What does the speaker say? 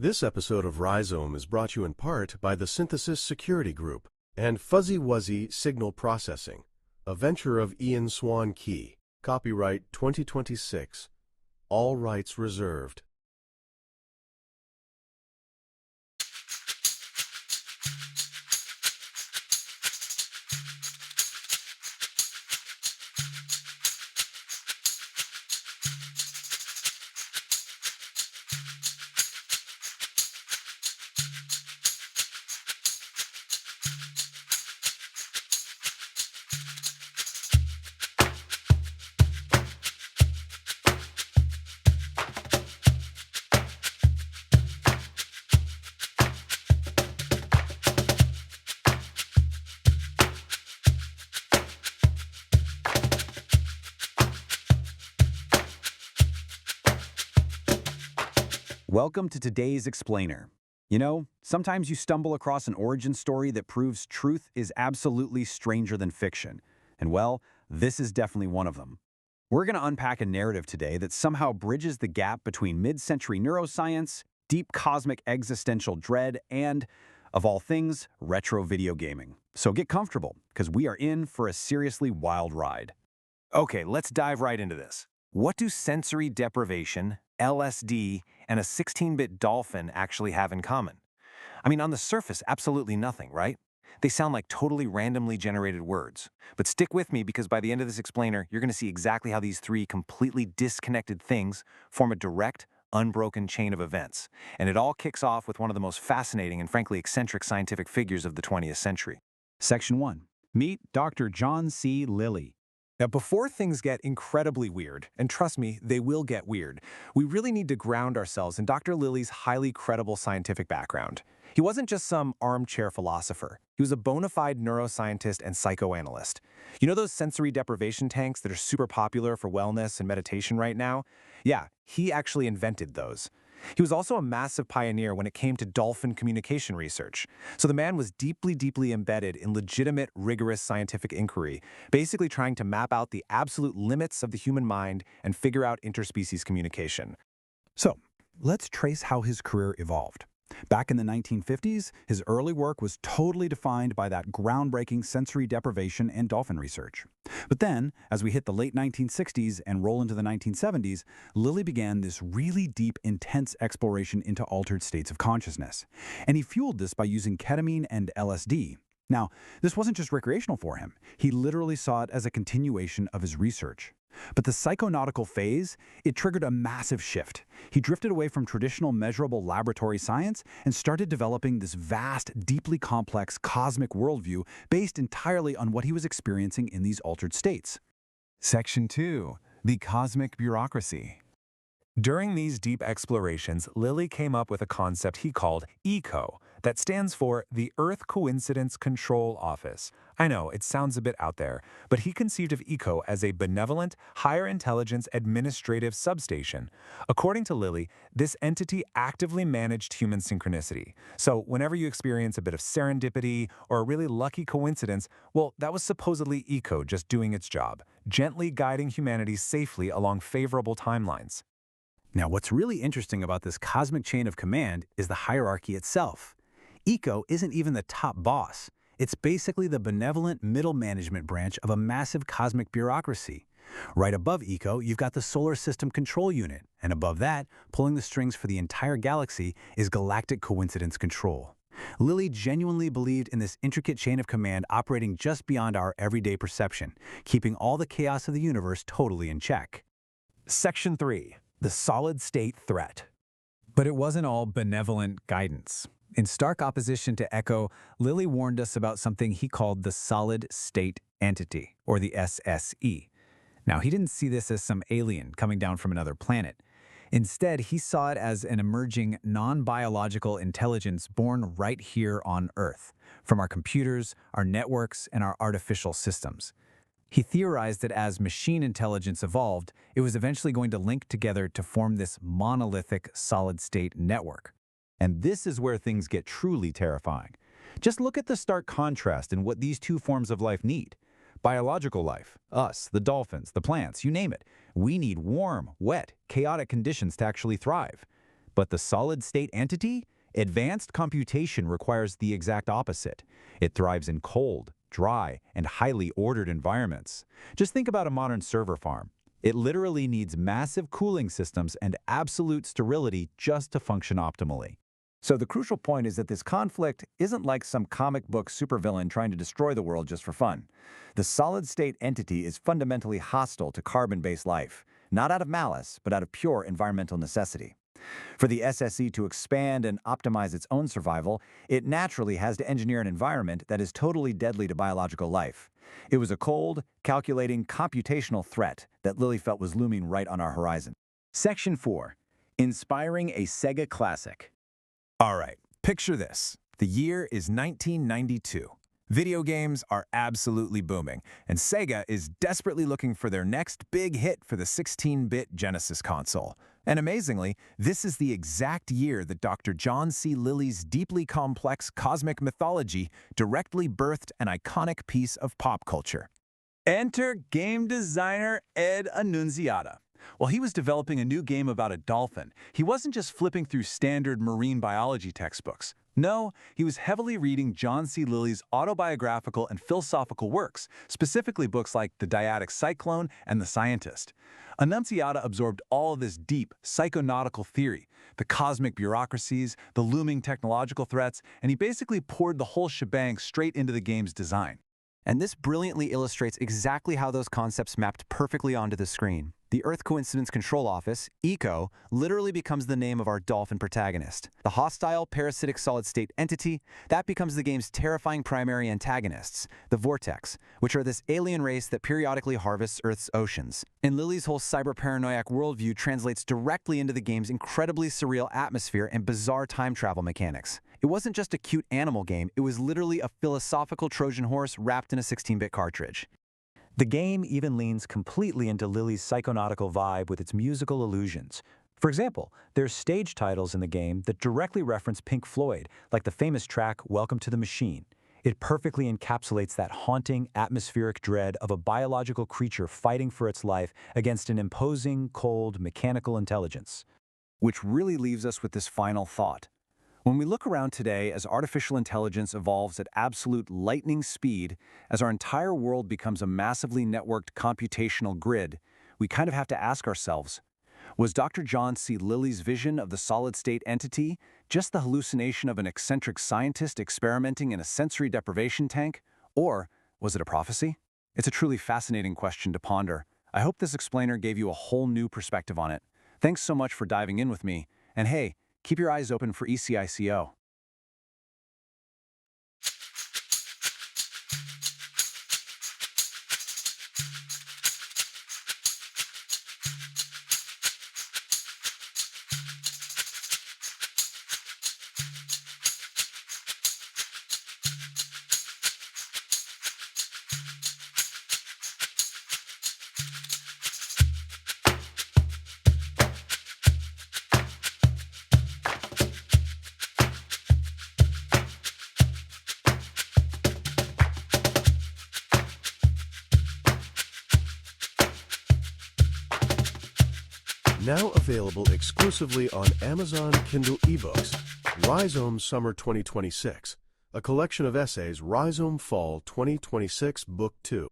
This episode of Rhizome is brought to you in part by the Synthesis Security Group and Fuzzy Wuzzy Signal Processing, a venture of Swanke. Copyright 2026. All rights reserved. Welcome to today's Explainer. You know, sometimes you stumble across an origin story that proves truth is absolutely stranger than fiction. And well, this is definitely one of them. We're going to unpack a narrative today that somehow bridges the gap between mid-century neuroscience, deep cosmic existential dread, and, of all things, retro video gaming. So get comfortable, because we are in for a seriously wild ride. Okay, let's dive right into this. What do sensory deprivation, LSD, and a 16-bit Dolphin actually have in common? I mean, on the surface, absolutely nothing, right? They sound like totally randomly generated words. But stick with me because by the end of this explainer, you're going to see exactly how these three completely disconnected things form a direct, unbroken chain of events. And it all kicks off with one of the most fascinating and frankly eccentric scientific figures of the 20th century. Section 1. Meet Dr. John C. Lilly. Now, before things get incredibly weird, and trust me, they will get weird, we really need to ground ourselves in Dr. Lilly's highly credible scientific background. He wasn't just some armchair philosopher. He was a bona fide neuroscientist and psychoanalyst. You know those sensory deprivation tanks that are super popular for wellness and meditation right now? Yeah, he actually invented those. He was also a massive pioneer when it came to dolphin communication research. So the man was deeply, deeply embedded in legitimate, rigorous scientific inquiry, basically trying to map out the absolute limits of the human mind and figure out interspecies communication. So, let's trace how his career evolved. Back in the 1950s, his early work was totally defined by that groundbreaking sensory deprivation and dolphin research. But then, as we hit the late 1960s and roll into the 1970s, Lilly began this really deep, intense exploration into altered states of consciousness. And he fueled this by using ketamine and LSD. Now, this wasn't just recreational for him. He literally saw it as a continuation of his research. But the psychonautical phase, it triggered a massive shift. He drifted away from traditional measurable laboratory science and started developing this vast, deeply complex cosmic worldview based entirely on what he was experiencing in these altered states. Section 2. The Cosmic Bureaucracy. During these deep explorations, Lilly came up with a concept he called Ecco, that stands for the Earth Coincidence Control Office. I know, it sounds a bit out there, but he conceived of Ecco as a benevolent, higher intelligence administrative substation. According to Lilly, this entity actively managed human synchronicity. So whenever you experience a bit of serendipity or a really lucky coincidence, well, that was supposedly Ecco just doing its job, gently guiding humanity safely along favorable timelines. Now, what's really interesting about this cosmic chain of command is the hierarchy itself. Ecco isn't even the top boss. It's basically the benevolent middle management branch of a massive cosmic bureaucracy. Right above Ecco, you've got the Solar System Control Unit, and above that, pulling the strings for the entire galaxy, is Galactic Coincidence Control. Lilly genuinely believed in this intricate chain of command operating just beyond our everyday perception, keeping all the chaos of the universe totally in check. Section 3. The solid-state threat. But it wasn't all benevolent guidance. In stark opposition to Ecco, Lilly warned us about something he called the solid-state entity, or the SSE. Now, he didn't see this as some alien coming down from another planet. Instead, he saw it as an emerging, non-biological intelligence born right here on Earth, from our computers, our networks, and our artificial systems. He theorized that as machine intelligence evolved, it was eventually going to link together to form this monolithic solid-state network. And this is where things get truly terrifying. Just look at the stark contrast in what these two forms of life need. Biological life, us, the dolphins, the plants, you name it. We need warm, wet, chaotic conditions to actually thrive. But the solid-state entity? Advanced computation requires the exact opposite. It thrives in cold, dry, and highly ordered environments. Just think about a modern server farm. It literally needs massive cooling systems and absolute sterility just to function optimally. So the crucial point is that this conflict isn't like some comic book supervillain trying to destroy the world just for fun. The solid-state entity is fundamentally hostile to carbon-based life, not out of malice, but out of pure environmental necessity. For the SSE to expand and optimize its own survival, it naturally has to engineer an environment that is totally deadly to biological life. It was a cold, calculating, computational threat that Lilly felt was looming right on our horizon. Section 4. Inspiring a Sega Classic. All right, picture this. The year is 1992. Video games are absolutely booming, and Sega is desperately looking for their next big hit for the 16-bit Genesis console. And amazingly, this is the exact year that Dr. John C. Lilly's deeply complex cosmic mythology directly birthed an iconic piece of pop culture. Enter game designer Ed Annunziata. While he was developing a new game about a dolphin, he wasn't just flipping through standard marine biology textbooks. No, he was heavily reading John C. Lilly's autobiographical and philosophical works, specifically books like The Dyadic Cyclone and The Scientist. Annunziata absorbed all of this deep, psychonautical theory, the cosmic bureaucracies, the looming technological threats, and he basically poured the whole shebang straight into the game's design. And this brilliantly illustrates exactly how those concepts mapped perfectly onto the screen. The Earth Coincidence Control Office, Ecco, literally becomes the name of our Dolphin protagonist. The hostile, parasitic solid-state entity, that becomes the game's terrifying primary antagonists, the Vortex, which are this alien race that periodically harvests Earth's oceans. And Lilly's whole cyber-paranoiac worldview translates directly into the game's incredibly surreal atmosphere and bizarre time travel mechanics. It wasn't just a cute animal game, it was literally a philosophical Trojan horse wrapped in a 16-bit cartridge. The game even leans completely into Lilly's psychonautical vibe with its musical allusions. For example, there's stage titles in the game that directly reference Pink Floyd, like the famous track Welcome to the Machine. It perfectly encapsulates that haunting, atmospheric dread of a biological creature fighting for its life against an imposing, cold, mechanical intelligence. Which really leaves us with this final thought. When we look around today as artificial intelligence evolves at absolute lightning speed, as our entire world becomes a massively networked computational grid, we kind of have to ask ourselves, was Dr. John C. Lilly's vision of the solid-state entity just the hallucination of an eccentric scientist experimenting in a sensory deprivation tank? Or was it a prophecy? It's a truly fascinating question to ponder. I hope this explainer gave you a whole new perspective on it. Thanks so much for diving in with me. And hey, keep your eyes open for ECICO. Now available exclusively on Amazon Kindle eBooks, Rhizome Summer 2026, a collection of essays, Rhizome Fall 2026 Book 2.